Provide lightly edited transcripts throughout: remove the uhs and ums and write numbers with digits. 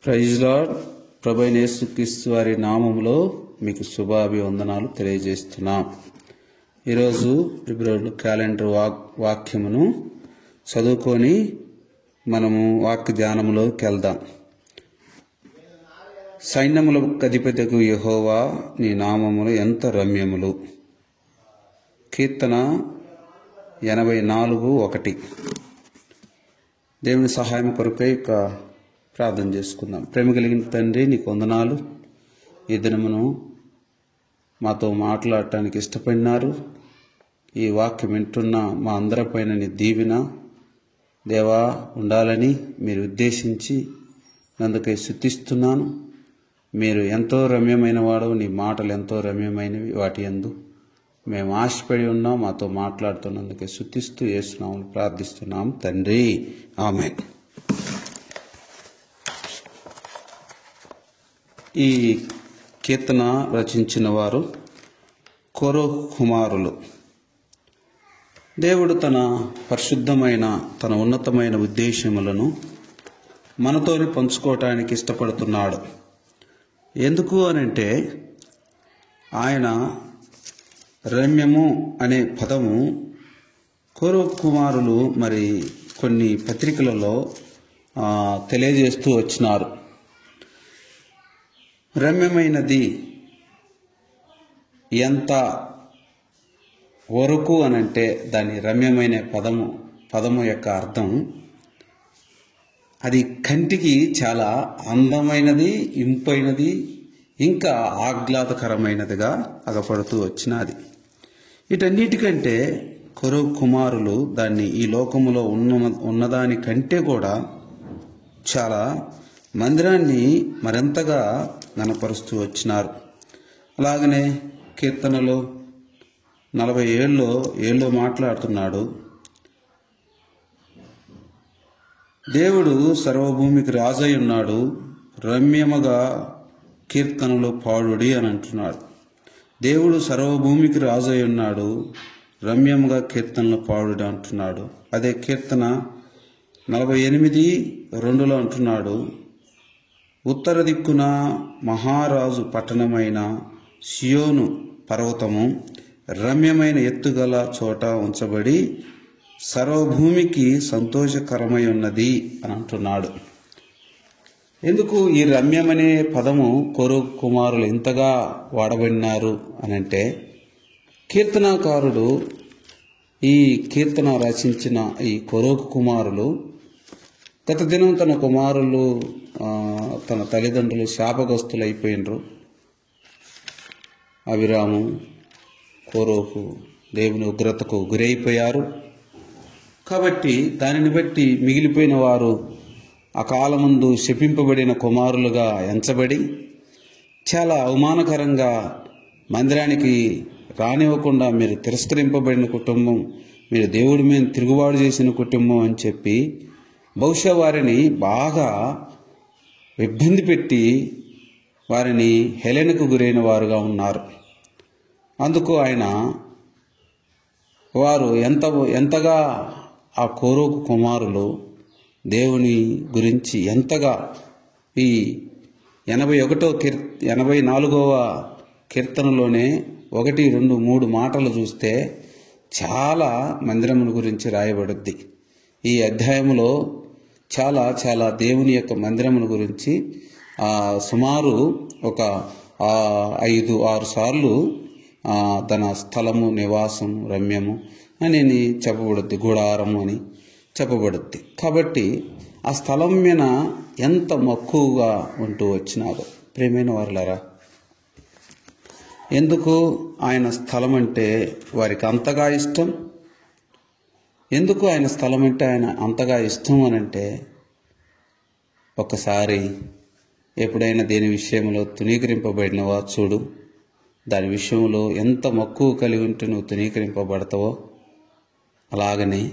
Praise lord. ప్రభువైన యేసుక్రీస్తు వారి నామములో మీకు శుభాభివందనాలు తెలియజేస్తున్నాం. ఈరోజు ఫిబ్రవరి క్యాలెండర్ వాక్యమును చదువుకొని మనము వాక్య ధ్యానములోకి వెళ్దాం. సైన్యములకు అధిపతియగు యెహోవా, నీ నామములు ఎంత రమ్యములు. కీర్తన 84:1. దేవుని సహాయం కొరకై ప్రార్థన చేసుకుందాం. ప్రేమ కలిగిన తండ్రి, నీకు వందనాలు. ఈ దినమును మాతో మాట్లాడటానికి ఇష్టపడినారు. ఈ వాక్యం వింటున్న మా అందరిపైన నీ దీవెన దేవా ఉండాలని మీరు ఉద్దేశించి అందుకై స్తుతిస్తున్నాను. మీరు ఎంతో రమ్యమైన వాడు, నీ మాటలు ఎంతో రమ్యమైనవి. వాటి యందు మేము ఆశపడి ఉన్నాం. మాతో మాట్లాడుతున్నందుకే స్తుతిస్తూ యేసునామములో ప్రార్థిస్తున్నాం తండ్రి, ఆమేన్. ఈ కీర్తన రచించిన వారు కోరహు కుమారులు. దేవుడు తన పరిశుద్ధమైన, తన ఉన్నతమైన ఉద్దేశములను మనతోని పంచుకోవటానికి ఇష్టపడుతున్నాడు. ఎందుకు అనంటే, ఆయన రమ్యము అనే పదము కోరహు కుమారులు మరి కొన్ని పత్రికలలో తెలియజేస్తూ వచ్చినారు. రమ్యమైనది ఎంత వరకు అనంటే, దాని రమ్యమైన పదము యొక్క అర్థం అది కంటికి చాలా అందమైనది, ఇంపైనది, ఇంకా ఆహ్లాదకరమైనదిగా అగపడుతూ వచ్చినది. వీటన్నిటికంటే కోరహు కుమారులు దాన్ని ఈ లోకములో ఉన్నదానికంటే కూడా చాలా మందిరాన్ని మరింతగా గణపరుస్తూ వచ్చినారు. అలాగనే కీర్తనలో 47:7 మాట్లాడుతున్నాడు. దేవుడు సర్వభూమికి రాజై ఉన్నాడు, రమ్యముగా కీర్తనలు పాడుడి అని అంటున్నాడు. దేవుడు సర్వభూమికి రాజై ఉన్నాడు, రమ్యముగా కీర్తనలు పాడుడి అంటున్నాడు. అదే కీర్తన 48:2 అంటున్నాడు, ఉత్తర దిక్కున మహారాజు పట్టణమైన సియోను పర్వతము రమ్యమైన ఎత్తుగల చోట ఉంచబడి సర్వభూమికి సంతోషకరమై ఉన్నది అని అంటున్నాడు. ఎందుకు ఈ రమ్యమనే పదము కోరహు కుమారులు ఇంతగా వాడబడినారు అనంటే, కీర్తనాకారుడు ఈ కీర్తన రచించిన ఈ కోరహు కుమారులు గత దినం తన కుమారులు తన తల్లిదండ్రులు శాపగ్రస్తులైపోయినరు. అభిరాము, కోరహు దేవుని ఉగ్రతకు గురైపోయారు. కాబట్టి దానిని బట్టి మిగిలిపోయిన వారు అకాలమందు శపింపబడిన కుమారులుగా ఎంచబడి చాలా అవమానకరంగా మందిరానికి రానివ్వకుండా మీరు తిరస్కరింపబడిన కుటుంబం, మీరు దేవుడి మీద తిరుగుబాటు చేసిన కుటుంబం అని చెప్పి బహుశా వారిని బాగా ఇబ్బంది పెట్టి వారిని హేళనకు గురైన వారుగా ఉన్నారు. అందుకు వారు ఎంతగా ఆ కోరహు కుమారులు దేవుని గురించి ఎంతగా ఈ 84వ కీర్తనలోనే 1, 2, 3 మాటలు చూస్తే చాలా మందిరముల గురించి రాయబడుద్ది. ఈ అధ్యాయంలో చాలా చాలా దేవుని యొక్క మందిరముల గురించి సుమారు ఒక 5-6 సార్లు తన స్థలము, నివాసం, రమ్యము అని చెప్పబడుద్ది, గుడారము అని చెప్పబడుద్ది. కాబట్టి ఆ స్థలం మీద ఎంత మక్కువగా ఉంటూ వచ్చినారో ప్రియమైన వారులారా. ఎందుకు ఆయన స్థలం అంటే వారికి అంతగా ఇష్టం? ఎందుకు ఆయన స్థలం అంటే ఆయన అంతగా ఇష్టం అనంటే, ఒకసారి ఎప్పుడైనా దేని విషయంలో తునీకరింపబడినవా చూడు, దాని విషయంలో ఎంత మక్కువ కలిగి ఉంటే నువ్వు తునీకరింపబడతావో, అలాగనే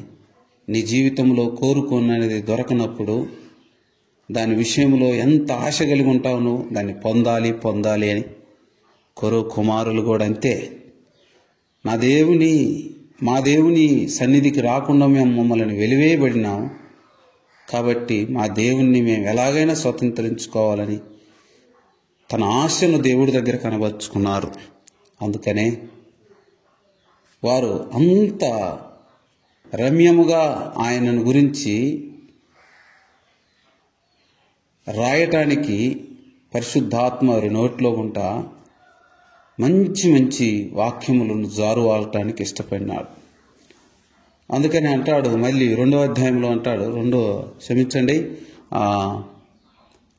నీ జీవితంలో కోరుకున్నది దొరకనప్పుడు దాని విషయంలో ఎంత ఆశ కలిగి ఉంటావు, నువ్వు దాన్ని పొందాలి అని. కోరహు కుమారులు కూడా అంతే. మా దేవుని సన్నిధికి రాకుండా మేము మమ్మల్ని వెలివేయబడినాం, కాబట్టి మా దేవుణ్ణి మేము ఎలాగైనా స్వతంత్రించుకోవాలని తన ఆశను దేవుడి దగ్గర కనబరుచుకున్నారు. అందుకనే వారు అంత రమ్యముగా ఆయనను గురించి రాయటానికి పరిశుద్ధాత్మ వారి నోట్లో ఉంటా మంచి మంచి వాక్యములను జారువాలటానికి ఇష్టపడినాడు. అందుకని అంటాడు, మళ్ళీ 2వ అధ్యాయంలో అంటాడు,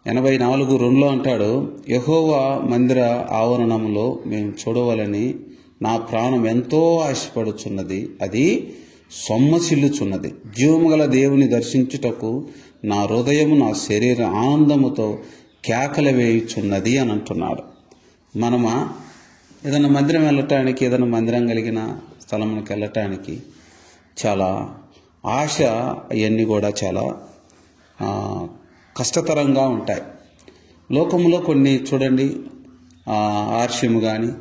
84:2లో అంటాడు, యెహోవా మందిర ఆవరణములో మేము చూడవలని నా ప్రాణం ఎంతో ఆశపడుచున్నది, అది సొమ్మసిల్లుచున్నది. జీవము గల దేవుని దర్శించుటకు నా హృదయము నా శరీర ఆనందముతో కేకలు వేయుచున్నది అని అంటున్నాడు. మనమా ఏదైనా మందిరం వెళ్ళటానికి, ఏదైనా మందిరం కలిగిన స్థలమునికి వెళ్ళటానికి చాలా ఆశ, అవన్నీ కూడా చాలా కష్టతరంగా ఉంటాయి. లోకంలో కొన్ని చూడండి, ఆర్షియం కానీ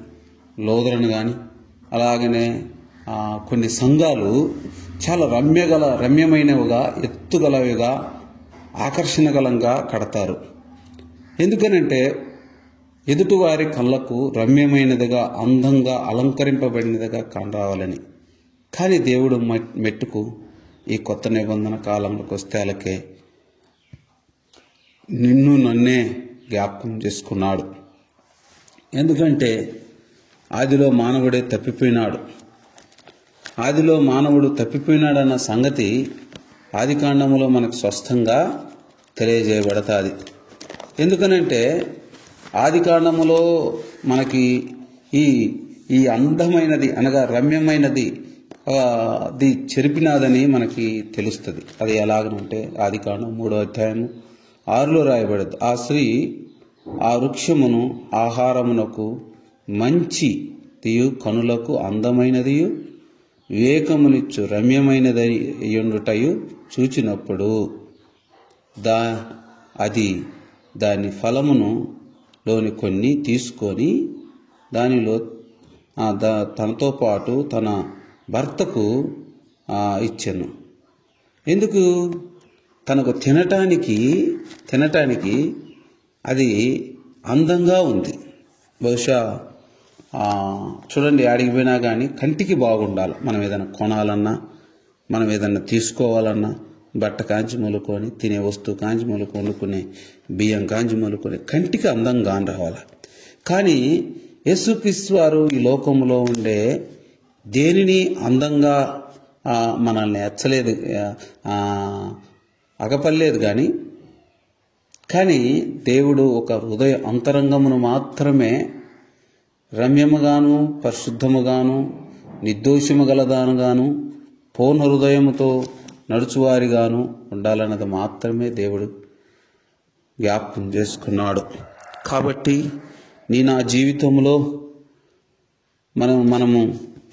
లోదరన్ కానీ అలాగనే కొన్ని సంఘాలు చాలా రమ్యమైనవిగా, ఎత్తుగలవిగా, ఆకర్షణగలంగా కడతారు. ఎందుకనంటే ఎదుటివారి కళ్ళకు రమ్యమైనదిగా, అందంగా, అలంకరింపబడినదిగా కానరావాలని. కానీ దేవుడు మెట్టుకు ఈ కొత్త నిబంధన కాలంలోకి వస్తే అలాగే నిన్ను నన్నే జ్ఞాపకం చేసుకున్నాడు. ఎందుకంటే ఆదిలో మానవుడే తప్పిపోయినాడు. ఆదిలో మానవుడు తప్పిపోయినాడన్న సంగతి ఆదికాండములో మనకు స్పష్టంగా తెలియజేయబడతాది. ఎందుకనంటే ఆదికాండములో మనకి ఈ అందమైనది అనగా రమ్యమైనది అది చెరిపినాదని మనకి తెలుస్తుంది. అది ఎలాగనంటే ఆదికాండం 3వ అధ్యాయం 6లో రాయబడదు. ఆ స్త్రీ ఆ వృక్షమును ఆహారమునకు మంచి తీయు కనులకు అందమైనదియు వివేకమునిచ్చు రమ్యమైనదయుండుటయు చూచినప్పుడు అది దాని ఫలమును లోని కొన్ని తీసుకొని దానిలో తనతో పాటు తన భర్తకు ఇచ్చెను. ఎందుకు? తనకు తినటానికి అది అందంగా ఉంది. బహుశా చూడండి, ఆడికి పోయినా కానీ కంటికి బాగుండాలి. మనం ఏదైనా కొనాలన్నా, మనం ఏదైనా తీసుకోవాలన్నా, బట్ట కాంచి మొలుకొని, తినే వస్తువు కాంచి మొలుకొని, వండుకునే బియ్యం కాంచి మొలుకొని కంటికి అందంగా రావాలి. కానీ యేసుక్రీస్తు వారు ఈ లోకంలో ఉండే దేనిని అందంగా మనల్ని ఎచ్చలేదు, అగపల్లేదు. కానీ దేవుడు ఒక హృదయ అంతరంగమును మాత్రమే రమ్యముగాను, పరిశుద్ధముగాను, నిర్దోషము గలదానుగాను, పూర్ణ హృదయముతో నడుచువారిగాను ఉండాలన్నది మాత్రమే దేవుడు జ్ఞాపకం చేసుకున్నాడు. కాబట్టి నా జీవితంలో మనము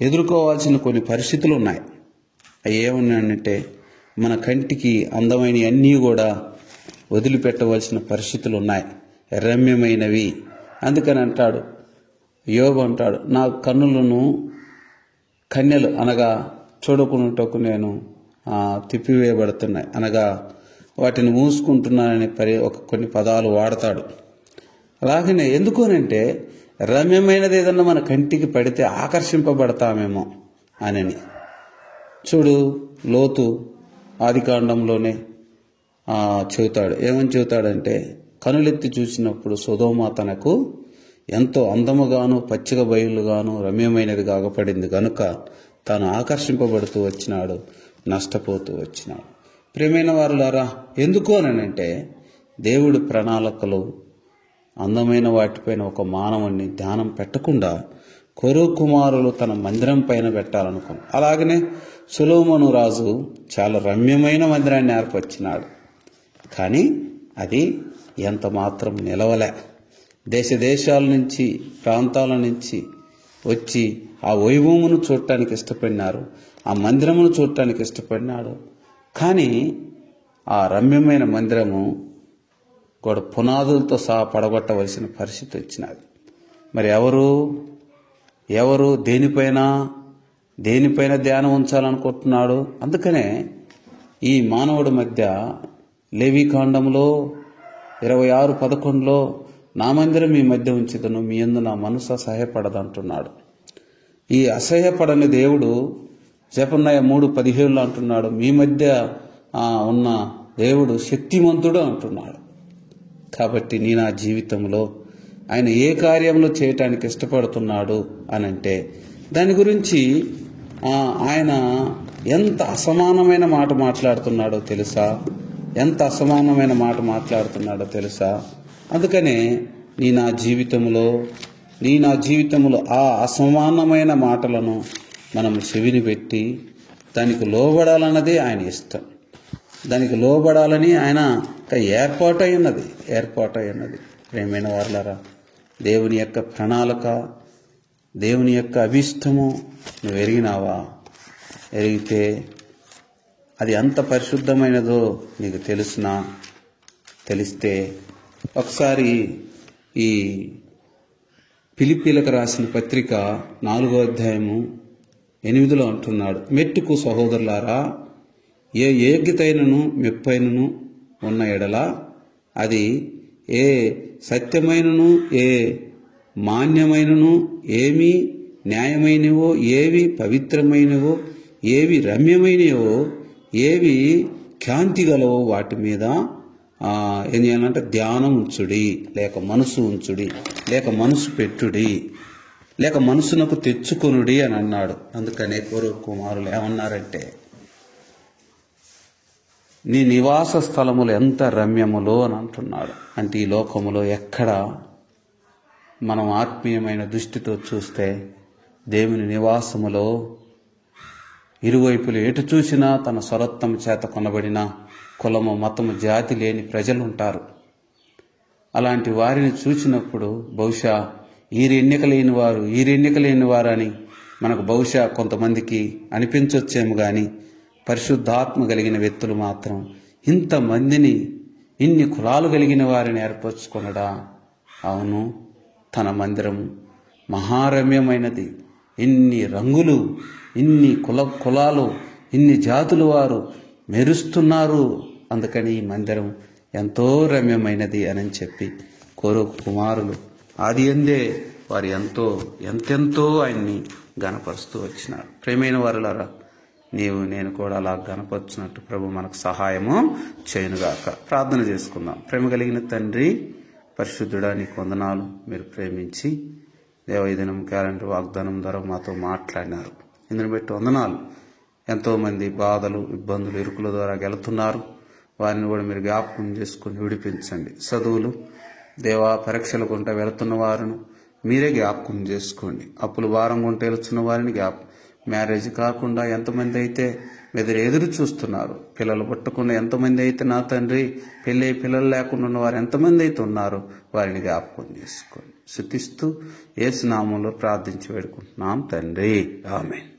ఎదుర్కోవాల్సిన కొన్ని పరిస్థితులు ఉన్నాయి. అవి ఏమన్నాయంటే, మన కంటికి అందమైన అన్నీ కూడా వదిలిపెట్టవలసిన పరిస్థితులు ఉన్నాయి, రమ్యమైనవి. అందుకని అంటాడు యోబు అంటాడు, నా కన్నులను కన్యలు అనగా చూడకున్నటకు నేను తిప్పివేయబడుతున్నాయి, అనగా వాటిని మూసుకుంటున్నానని కొన్ని పదాలు వాడతాడు. అలాగనే ఎందుకోనంటే రమ్యమైనది ఏదన్నా మన కంటికి పడితే ఆకర్షింపబడతామేమో అని. చూడు, లోతు ఆదికాండంలోనే చెబుతాడు. ఏమని చెబుతాడంటే, కనులెత్తి చూసినప్పుడు సొదొమ తనకు ఎంతో అందముగాను, పచ్చిక బయలుగాను, రమ్యమైనది కాగపడింది గనుక తాను ఆకర్షింపబడుతూ వచ్చినాడు, నష్టపోతూ వచ్చినాడు. ప్రియమైన వారులారా, ఎందుకోనంటే దేవుడి ప్రణాళికలు అందమైన వాటిపైన ఒక మానవుణ్ణి ధ్యానం పెట్టకుండా కొరు కుమారులు తన మందిరం పైన పెట్టాలనుకున్నాడు. అలాగనే సొలొమోను రాజు చాలా రమ్యమైన మందిరాన్ని ఏర్పరిచినాడు. కానీ అది ఎంత మాత్రం నిలవలే. దేశాల నుంచి, ప్రాంతాల నుంచి వచ్చి ఆ వైభవమును చూడటానికి ఇష్టపడినారు, ఆ మందిరమును చూడటానికి ఇష్టపడినాడు. కానీ ఆ రమ్యమైన మందిరము కూడా పునాదులతో సహా పడగొట్టవలసిన పరిస్థితి వచ్చినది. మరి ఎవరు దేనిపైన ధ్యానం ఉంచాలనుకుంటున్నాడు? అందుకనే ఈ మానవుడి మధ్య లేవీకాండంలో 26:11 నా మందిరం మీ మధ్య ఉంచిదను, మీ యందు నా మనసు అసహ్యపడదంటున్నాడు. ఈ అసహ్యపడని దేవుడు జెఫన్యా 3:17 అంటున్నాడు, మీ మధ్య ఉన్న దేవుడు శక్తిమంతుడు అంటున్నాడు. కాబట్టి నీ నా జీవితంలో ఆయన ఏ కార్యంలో చేయటానికి ఇష్టపడుతున్నాడు అనంటే దాని గురించి ఆయన ఎంత అసమానమైన మాట మాట్లాడుతున్నాడో తెలుసా? ఎంత అసమానమైన మాట మాట్లాడుతున్నాడో తెలుసా? అందుకనే నీ నా జీవితంలో ఆ అసమానమైన మాటలను మనం చెవిని పెట్టి దానికి లోబడాలన్నదే ఆయన ఇష్టం. దానికి లోబడాలని ఆయన ఏర్పాటై ఉన్నది. ప్రియమైన వారలారా, దేవుని యొక్క ప్రణాళిక, దేవుని యొక్క అభిష్టము నువ్వు ఎరిగినావా? ఎరిగితే అది ఎంత పరిశుద్ధమైనదో నీకు తెలిస్తే ఒకసారి ఈ ఫిలిప్పీలకు రాసిన పత్రిక 4:8 అంటున్నాడు, మెట్టుకు సహోదరులారా, ఏ యోగ్యతైనను మెప్పైనను ఉన్న ఎడల అది ఏ సత్యమైనను ఏ మాన్యమైనను ఏమి న్యాయమైనవో ఏవి పవిత్రమైనవో ఏవి రమ్యమైనవో ఏవి కాంతి గలవో వాటి మీద ఏం చేయాలంటే ధ్యానం ఉంచుడి, లేక మనసు ఉంచుడి, లేక మనసు పెట్టుడి, లేక మనసునకు తెచ్చుకొనుడి అని అన్నాడు. అందుకనే పూర్వ కుమారులు ఏమన్నారంటే, నీ నివాస స్థలములు ఎంత రమ్యములో అని అంటున్నాడు. అంటే ఈ లోకములో ఎక్కడ మనం ఆత్మీయమైన దృష్టితో చూస్తే దేవుని నివాసములో ఇరువైపులు ఎటు చూసినా తన స్వరత్వం చేత కొనబడిన కులము మతము జాతి లేని ప్రజలు ఉంటారు. అలాంటి వారిని చూసినప్పుడు బహుశా ఈరెన్నికలేని వారు అని మనకు బహుశా కొంతమందికి అనిపించొచ్చేమో కానీ పరిశుద్ధాత్మ కలిగిన వ్యక్తులు మాత్రం ఇంతమందిని, ఇన్ని కులాలు కలిగిన వారిని ఏర్పరచుకొనడా? అవును, తన మందిరం మహారమ్యమైనది. ఇన్ని రంగులు, ఇన్ని కులాలు, ఇన్ని జాతుల వారు మెరుస్తున్నారు. అందుకని ఈ మందిరం ఎంతో రమ్యమైనది అని చెప్పి కోరొక కుమారులు ఆది అందే వారు ఎంతెంతో ఆయన్ని గణపరుస్తూ వచ్చినారు. ప్రియమైన వారులారా, నేను కూడా అలా గణపరుచున్నట్టు ప్రభు మనకు సహాయము చేయనుగాక. ప్రార్థన చేసుకుందాం. ప్రేమ కలిగిన తండ్రి, పరిశుద్ధుడా, నీకు వందనాలు. మీరు ప్రేమించి దేవైదినం క్యాలెండర్ వాగ్దానం ద్వారా మాతో మాట్లాడినారు. ఇందుని బట్టి వందనాలు. ఎంతోమంది బాధలు, ఇబ్బందులు, ఇరుకుల ద్వారా వెళుతున్నారు. వారిని కూడా మీరు జ్ఞాపకం చేసుకుని విడిపించండి. చదువులు, దేవా పరీక్షలు కొంట వెళుతున్న వారిని మీరే జ్ఞాపకం చేసుకోండి. అప్పులు భారం కొంట వెళుతున్న వారిని మ్యారేజ్ కాకుండా ఎంతమంది అయితే ఎదురు చూస్తున్నారు, పిల్లలు పుట్టకుండా ఎంతమంది అయితే నా తండ్రి పిల్లలు లేకుండా ఉన్న వారు ఎంతమంది అయితే ఉన్నారో వారిని జ్ఞాపకం చేసుకోండి. స్తుతిస్తూ యేసు నామములో ప్రార్థించి వేడుకుంటున్నాం తండ్రి, ఆమేన్.